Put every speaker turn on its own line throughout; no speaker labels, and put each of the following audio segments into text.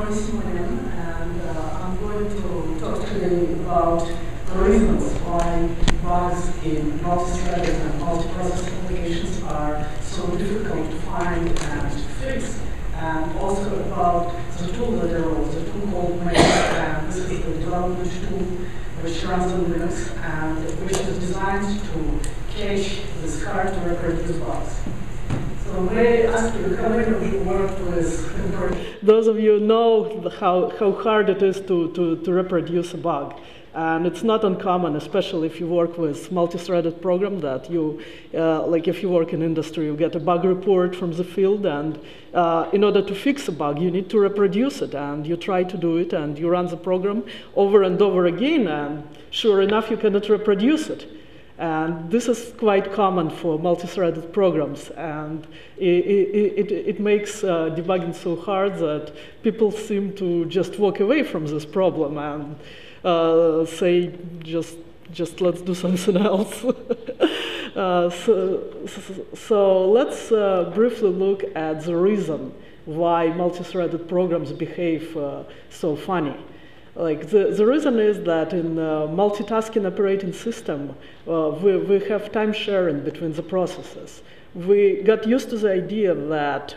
Roni Simonian, and I'm going to talk today about the reasons why bugs in multi-threaded and multi-process applications are so difficult to find and to fix, and also about the tool that I wrote, the tool called Maze, and this is the development tool which runs on Linux and which is designed to catch this hard to reproduce bugs. So may I ask you, how many of you worked with those of you know how hard it is to reproduce a bug. And it's not uncommon, especially if you work with multi-threaded program, that you, like if you work in industry, you get a bug report from the field, and in order to fix a bug, you need to reproduce it, and you try to do it, and you run the program over and over again, and sure enough, you cannot reproduce it. And this is quite common for multi-threaded programs, and it makes debugging so hard that people seem to just walk away from this problem and say, just let's do something else. So let's briefly look at the reason why multi-threaded programs behave so funny. Like the reason is that in multitasking operating system, we have time sharing between the processes. We got used to the idea that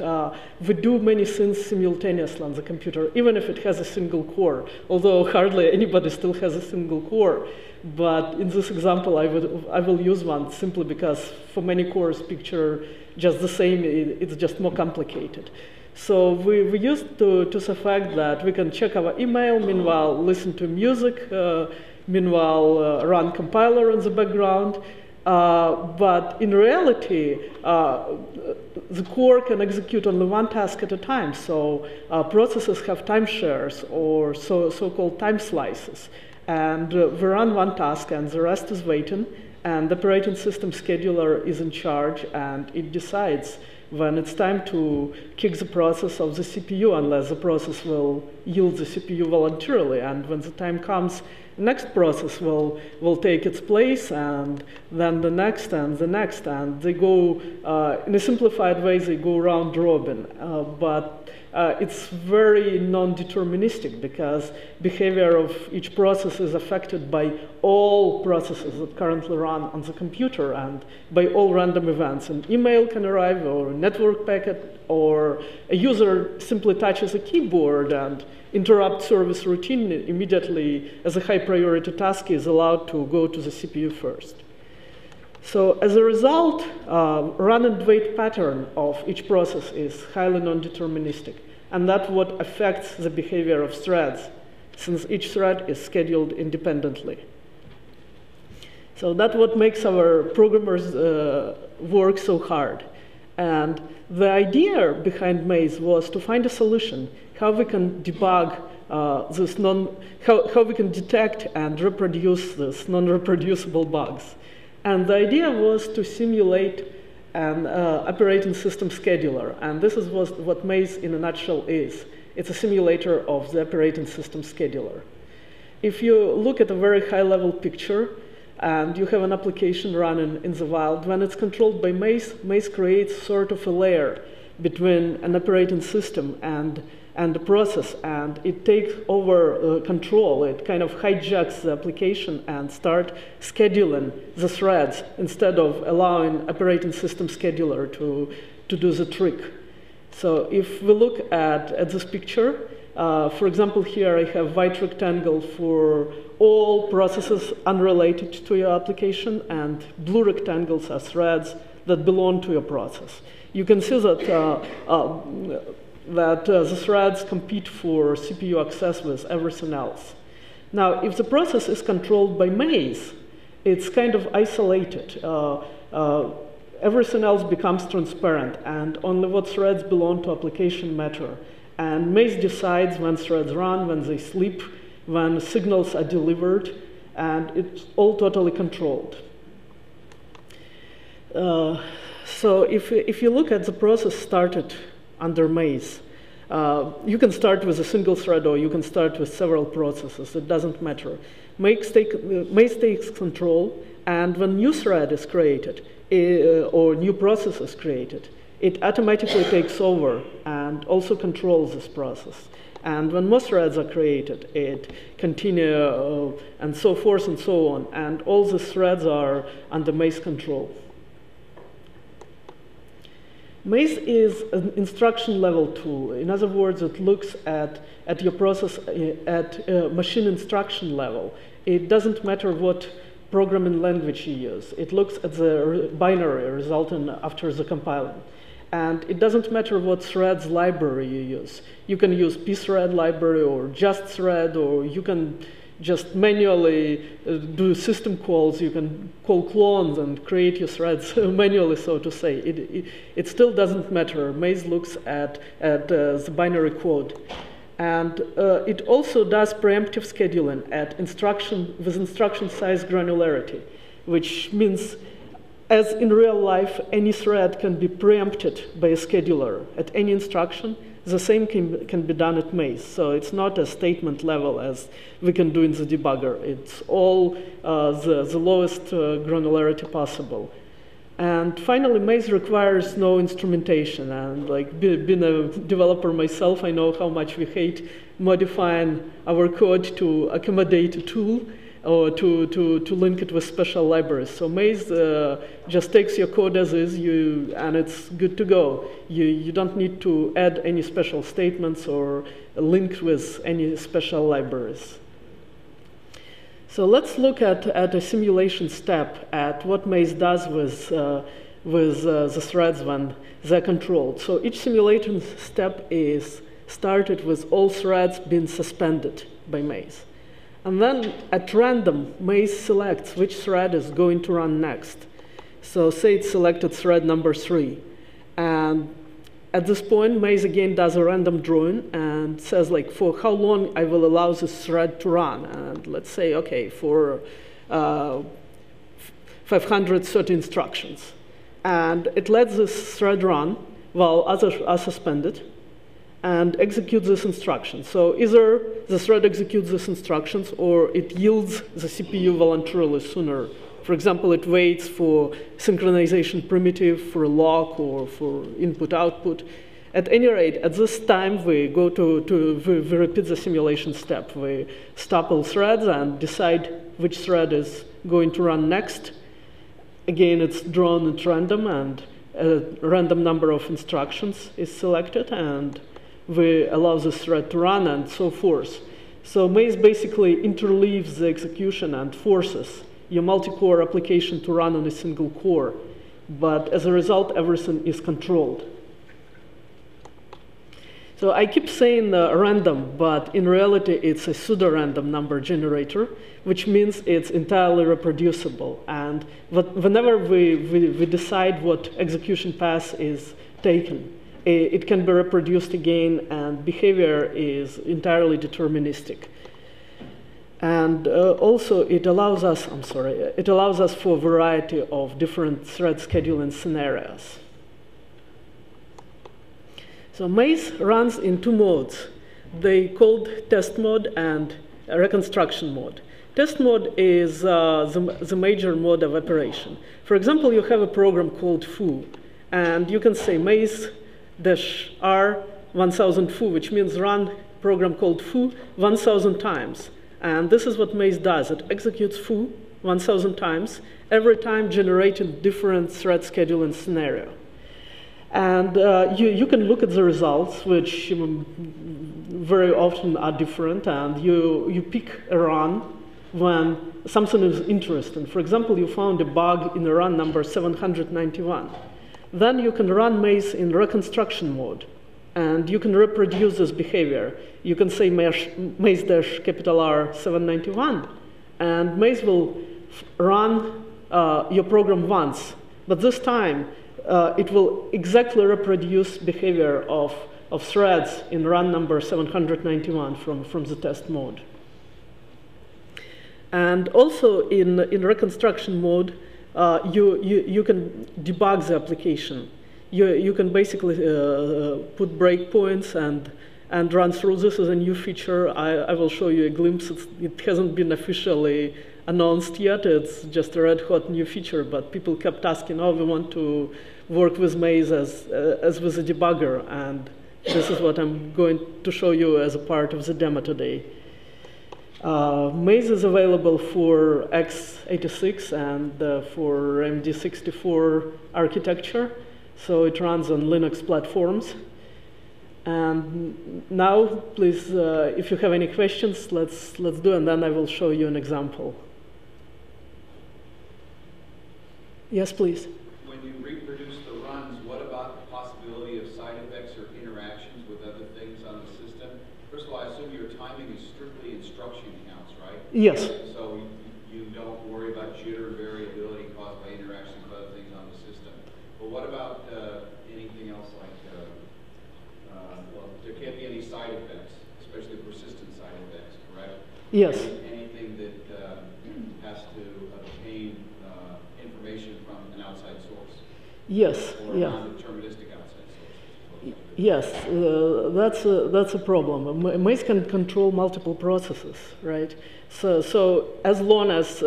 we do many things simultaneously on the computer, even if it has a single core, although hardly anybody still has a single core. But in this example, I will use one simply because for many cores, picture just the same, it's just more complicated. So we used to the fact that we can check our email, meanwhile listen to music, meanwhile run compiler in the background. But in reality, the core can execute only one task at a time. So processes have time shares or so-called time slices. And we run one task and the rest is waiting. And the operating system scheduler is in charge and it decides when it's time to kick the process of the CPU, unless the process will yield the CPU voluntarily. And when the time comes, the next process will take its place, and then the next and the next. And they go, in a simplified way, they go round robin. But it's very non-deterministic because behavior of each process is affected by all processes that currently run on the computer and by all random events. An email can arrive, or a network packet, or a user simply touches a keyboard and interrupt service routine immediately as a high priority task is allowed to go to the CPU first. So as a result, run and wait pattern of each process is highly non-deterministic. And that's what affects the behavior of threads, since each thread is scheduled independently. So that's what makes our programmers work so hard. And the idea behind Maze was to find a solution, how we can debug how we can detect and reproduce this non-reproducible bugs. And the idea was to simulate an operating system scheduler. And this is what Maze in a nutshell is. It's a simulator of the operating system scheduler. If you look at a very high-level picture, and you have an application running in the wild, when it's controlled by Maze, Maze creates sort of a layer between an operating system and the process, and it takes over control. It kind of hijacks the application and start scheduling the threads instead of allowing operating system scheduler to do the trick. So if we look at this picture, for example, here I have white rectangle for all processes unrelated to your application, and blue rectangles are threads that belong to your process. You can see that the threads compete for CPU access with everything else. Now, if the process is controlled by Maze, it's kind of isolated. Everything else becomes transparent, and only what threads belong to application matter. And Maze decides when threads run, when they sleep, when signals are delivered, and it's all totally controlled. So if you look at the process started under Maze, you can start with a single thread or you can start with several processes. It doesn't matter. Maze takes control, and when new thread is created or new process is created, it automatically takes over and also controls this process. And when more threads are created, it continues and so forth and so on. And all the threads are under maze control. Maze is an instruction level tool. In other words, it looks at your process at machine instruction level. It doesn't matter what programming language you use. It looks at the binary resulting after the compiling. And it doesn't matter what threads library you use. You can use pthread library or just thread, or you can just manually do system calls. You can call clones and create your threads manually, so to say. It still doesn't matter. Maze looks at the binary code. And it also does preemptive scheduling at with instruction size granularity, which means, as in real life, any thread can be preempted by a scheduler at any instruction. The same can be done at Maze. So it's not a statement level as we can do in the debugger. It's all the lowest granularity possible. And finally, Maze requires no instrumentation. And like being a developer myself, I know how much we hate modifying our code to accommodate a tool or to link it with special libraries. So Maze just takes your code as is, and it's good to go. You don't need to add any special statements or link with any special libraries. So let's look at a simulation step at what Maze does with the threads when they're controlled. So each simulation step is started with all threads being suspended by Maze. And then at random, Maze selects which thread is going to run next. So say it's selected thread number 3. And at this point, Maze again does a random drawing and says, like, for how long I will allow this thread to run. And let's say, OK, for 530 instructions. And it lets this thread run while others are suspended and execute this instruction. So either the thread executes these instructions or it yields the CPU voluntarily sooner. For example, it waits for synchronization primitive, for a lock, or for input-output. At any rate, at this time, we go we repeat the simulation step. We stop all threads and decide which thread is going to run next. Again, it's drawn at random, and a random number of instructions is selected, and we allow this thread to run, and so forth. So Maze basically interleaves the execution and forces your multi-core application to run on a single core. But as a result, everything is controlled. So I keep saying random, but in reality, it's a pseudo-random number generator, which means it's entirely reproducible. And whenever we decide what execution path is taken, it can be reproduced again, and behavior is entirely deterministic. And also, it allows us for a variety of different thread scheduling scenarios. So Maze runs in 2 modes. They called test mode and reconstruction mode. Test mode is the major mode of operation. For example, you have a program called foo, and you can say maze-r 1000 foo, which means run program called foo 1000 times. And this is what Maze does. It executes foo 1000 times, every time generating different thread scheduling scenario. And you can look at the results, which very often are different, and you pick a run when something is interesting. For example, you found a bug in a run number 791. Then you can run Maze in reconstruction mode, and you can reproduce this behavior. You can say maze-R 791, and Maze will run your program once. But this time, it will exactly reproduce behavior of threads in run number 791 from the test mode. And also in reconstruction mode, you can debug the application. You can basically put breakpoints and run through. This is a new feature. I will show you a glimpse. It hasn't been officially announced yet. It's just a red hot new feature, but people kept asking, oh, we want to work with Maze as with a debugger. And This is what I'm going to show you as a part of the demo today. Maze is available for x86 and for AMD64 architecture, so it runs on Linux platforms. And now, please, if you have any questions, let's do, and then I will show you an example. Yes, please.
When you reproduce the runs, what about the possibility of side effects or interactions with other things on the system? First of all, I assume your timing is strictly instruction counts, right?
Yes.
So you don't worry about jitter and variability caused by interactions with other things on the system. But what about anything else like, well, there can't be any side effects, especially persistent side effects, correct?
Yes.
Anything that has to obtain information from an outside source?
Yes.
Or
yeah.
a non-deterministic outside source?
Yes, that's a problem. Maze can control multiple processes, right? So as long as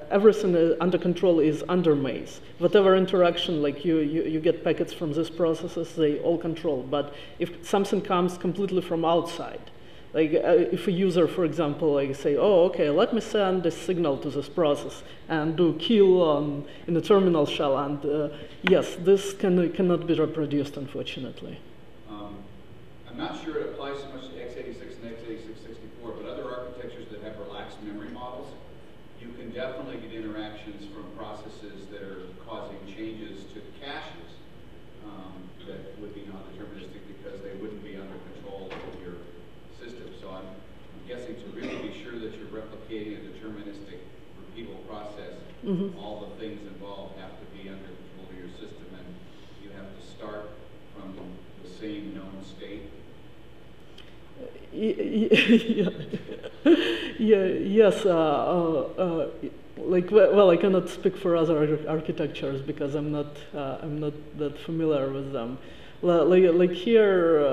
everything under control is under Maze, whatever interaction, like you get packets from these processes, they all control. But if something comes completely from outside, like if a user, for example, like say, oh, okay, let me send a signal to this process and do kill in the terminal shell, and yes, this cannot be reproduced, unfortunately.
I'm not sure it applies so much to x86 and x86-64, but other architectures that have relaxed memory models, you can definitely get interactions from processes that are causing changes to caches that would be non-deterministic because they wouldn't be under control of your system. So I'm guessing to really be sure that you're replicating a deterministic repeatable process, all the things involved have to be under control of your system, and you have to start from the same known state.
Yes. Like, well, I cannot speak for other architectures because I'm not that familiar with them. Like here,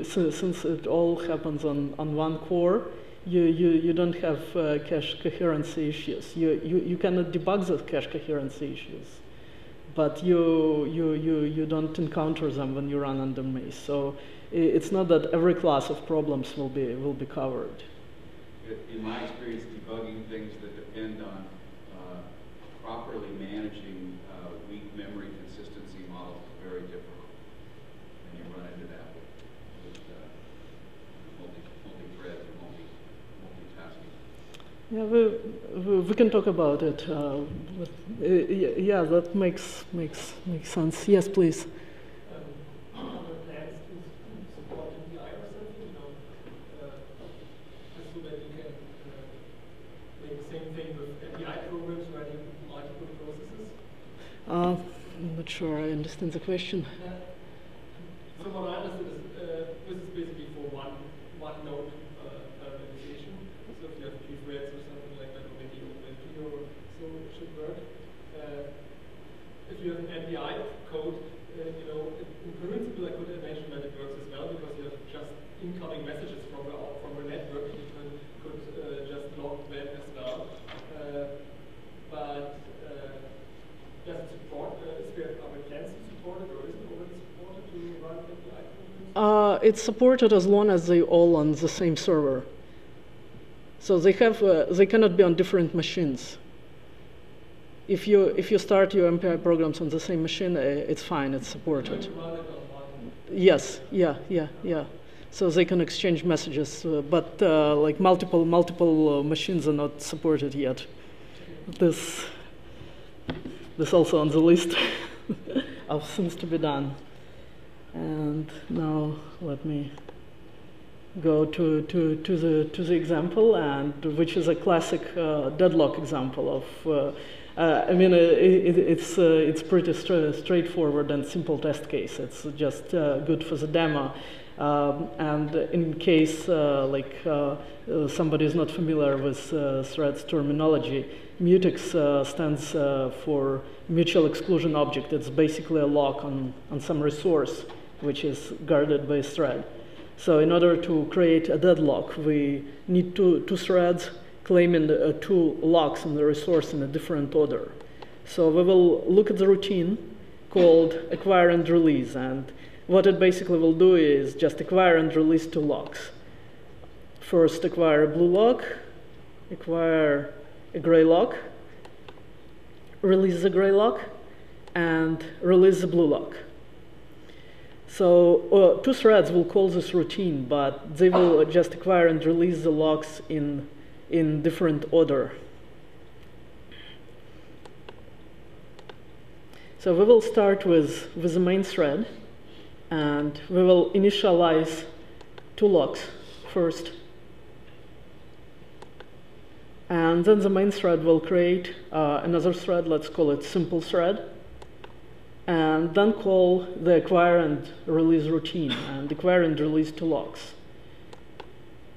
since it all happens on one core, you don't have cache coherency issues. You cannot debug the cache coherency issues, but you don't encounter them when you run under Maze. So it's not that every class of problems will be covered.
In my experience, debugging things that depend on properly managing weak memory consistency models is very difficult. And you run into that with multi-thread and multitasking.
Yeah, we can talk about it. Yeah, that makes sense. Yes, please. I'm not sure I understand the question.
So what I understood is this is basically for one node parallelization. So if you have 3 threads or something like that, or maybe OpenMP or so should work. If you have an MPI code, in principle I could imagine that it works as well because you have just incoming messages from a network. You could just log that as well. But does it support, is there other plans to support it, or is it already supported to run API programs?
It's supported as long as they all on the same server. So they cannot be on different machines. If you start your MPI programs on the same machine, it's fine, it's supported.
You run it on one.
Yes, yeah. So they can exchange messages, but like multiple machines are not supported yet. This also on the list of things to be done. And now let me go to the example, and which is a classic deadlock example of. I mean, it's pretty straightforward and simple test case. It's just good for the demo. And in case somebody is not familiar with threads terminology, mutex stands for mutual exclusion object. It's basically a lock on some resource which is guarded by a thread. So in order to create a deadlock, we need two threads claiming two locks on the resource in a different order. So we will look at the routine called acquire and release, and what it basically will do is just acquire and release two locks. First, acquire a blue lock, acquire a gray lock, release the gray lock, and release the blue lock. So two threads will call this routine, but they will just acquire and release the locks in different order. So we will start with the main thread, and we will initialize two locks first. And then the main thread will create another thread, let's call it simple thread, and then call the acquire and release routine, and acquire and release two locks.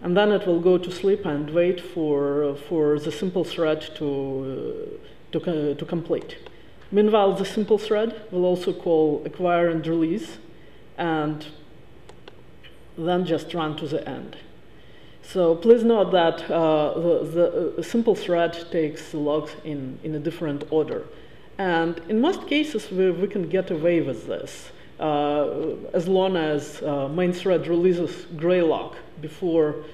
And then it will go to sleep and wait for the simple thread to complete. Meanwhile, the simple thread will also call acquire and release, and then just run to the end. So please note that the simple thread takes the logs in a different order. And in most cases, we can get away with this, as long as main thread releases gray lock before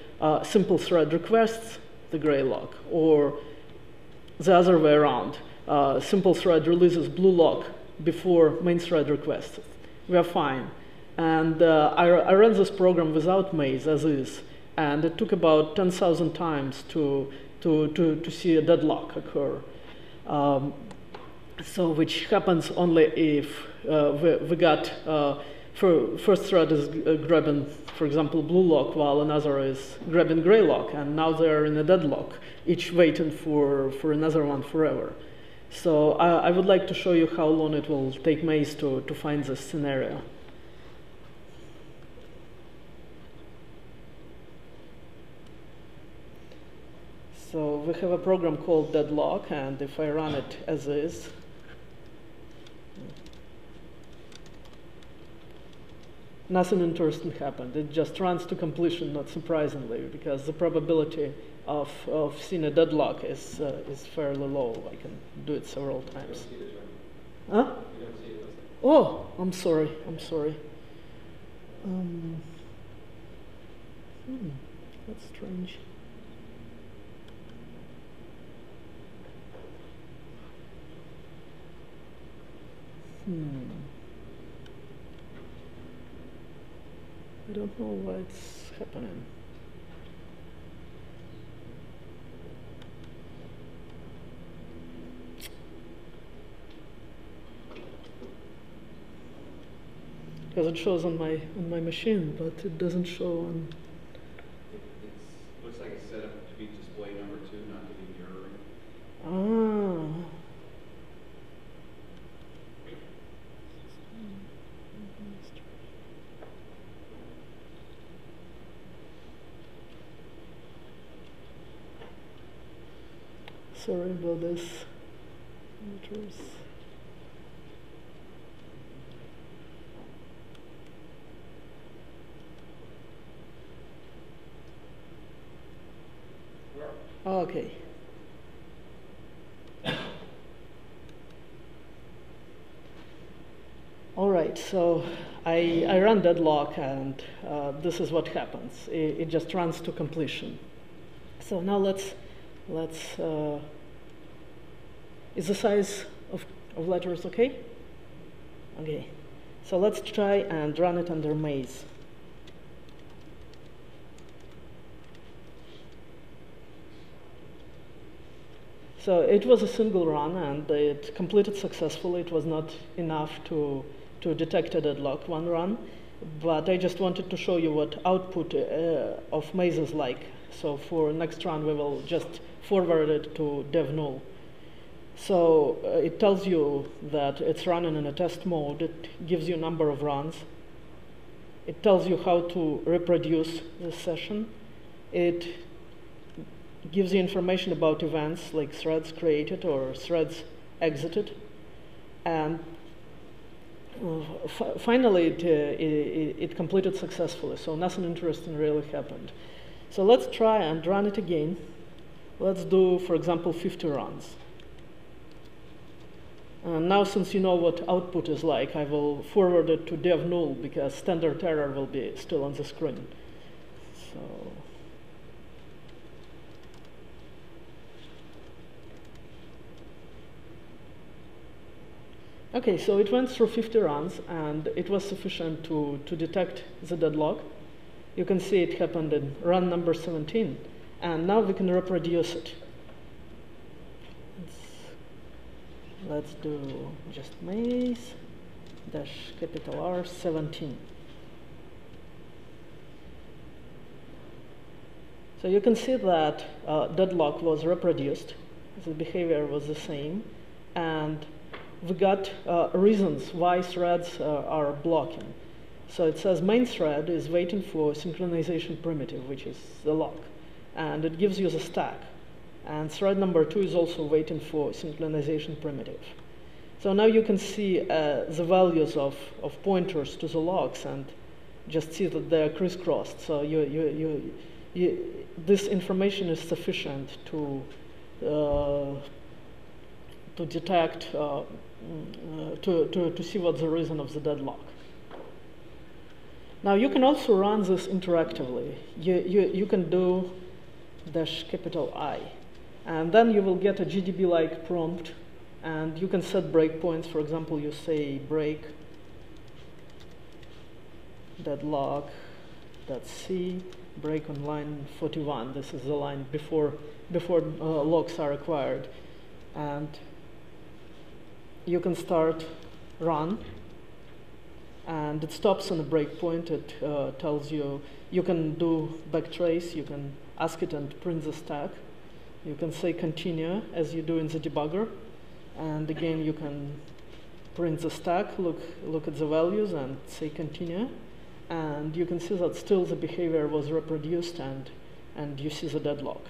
simple thread requests the gray lock, or the other way around. Simple thread releases blue lock before main thread requests. We are fine. And I ran this program without maze as is, and it took about 10,000 times to see a deadlock occur. So which happens only if we got first thread is grabbing, for example, blue lock, while another is grabbing gray lock, and now they're in a deadlock, each waiting for another one forever. So I would like to show you how long it will take maze to find this scenario. So we have a program called deadlock, and if I run it as is, nothing interesting happened. It just runs to completion, not surprisingly, because the probability of seeing a deadlock is fairly low. I can do it several times. Huh? Oh, I'm sorry. That's strange. I don't know why it's happening. Because it shows on my machine, but it doesn't show on.
It looks like it's set up to be display number 2, not to be mirroring.
Ah. Sorry about this. Okay. All right, so I run deadlock, and this is what happens. It just runs to completion. So now let's is the size of letters okay? Okay, so let's try and run it under maze. So it was a single run, and it completed successfully. It was not enough to detect a deadlock one run, but I just wanted to show you what output of maze is like. So for next run, we will just forward it to dev null. So it tells you that it's running in a test mode. It gives you a number of runs. It tells you how to reproduce the session. It gives you information about events like threads created or threads exited. And finally, it completed successfully. So nothing interesting really happened. So let's try and run it again. Let's do, for example, 50 runs. Now, since you know what output is like, I will forward it to dev null because standard error will be still on the screen. So, okay, so it went through 50 runs, and it was sufficient to detect the deadlock. You can see it happened in run number 17, and now we can reproduce it. Let's do just maze dash capital R 17. So you can see that deadlock was reproduced. The behavior was the same, and we got reasons why threads are blocking. So it says main thread is waiting for synchronization primitive, which is the lock, and it gives you the stack. And thread number 2 is also waiting for synchronization primitive. So now you can see the values of pointers to the locks and just see that they are crisscrossed. So this information is sufficient to detect, to see what's the reason of the deadlock. Now you can also run this interactively. You can do dash capital I. And then you will get a GDB-like prompt, and you can set breakpoints. For example, you say break deadlock.c break on line 41. This is the line before locks are required. And you can start run, and it stops on a breakpoint. It tells you can do backtrace. You can ask it and print the stack. You can say continue as you do in the debugger, and again you can print the stack, look at the values and say continue, and you can see that still the behavior was reproduced, and you see the deadlock.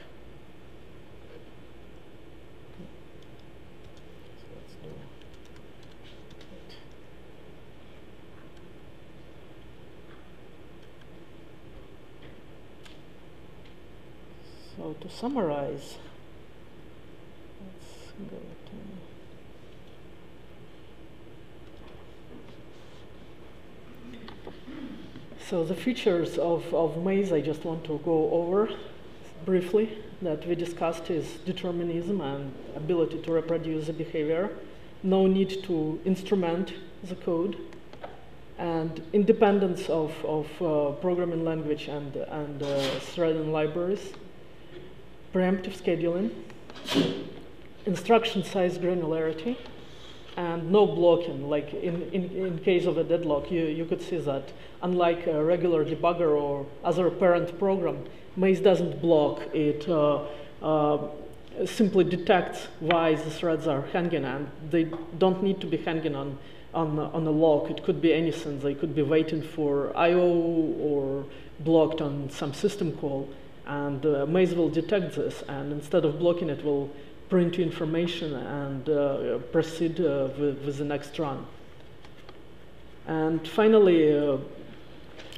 So to summarize, let's go to so the features of maze I just want to go over briefly that we discussed is determinism and ability to reproduce the behavior, no need to instrument the code, and independence of programming language and threading libraries, preemptive scheduling, instruction size granularity, and no blocking. Like in case of a deadlock, you could see that unlike a regular debugger or other parent program, maze doesn't block. It simply detects why the threads are hanging, and they don't need to be hanging on a lock. It could be anything. They could be waiting for I/O or blocked on some system call. And maze will detect this, and instead of blocking it, will print you information and proceed with the next run. And finally,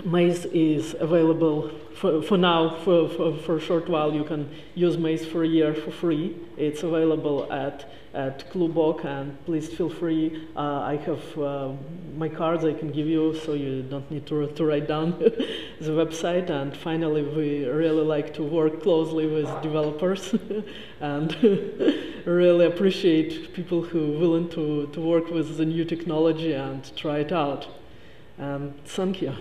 maze is available for now, for a short while. You can use maze for a year for free. It's available at Kloobok, and please feel free. I have my cards I can give you, so you don't need to write down the website. And finally, we really like to work closely with developers and really appreciate people who are willing to work with the new technology and try it out. And thank you.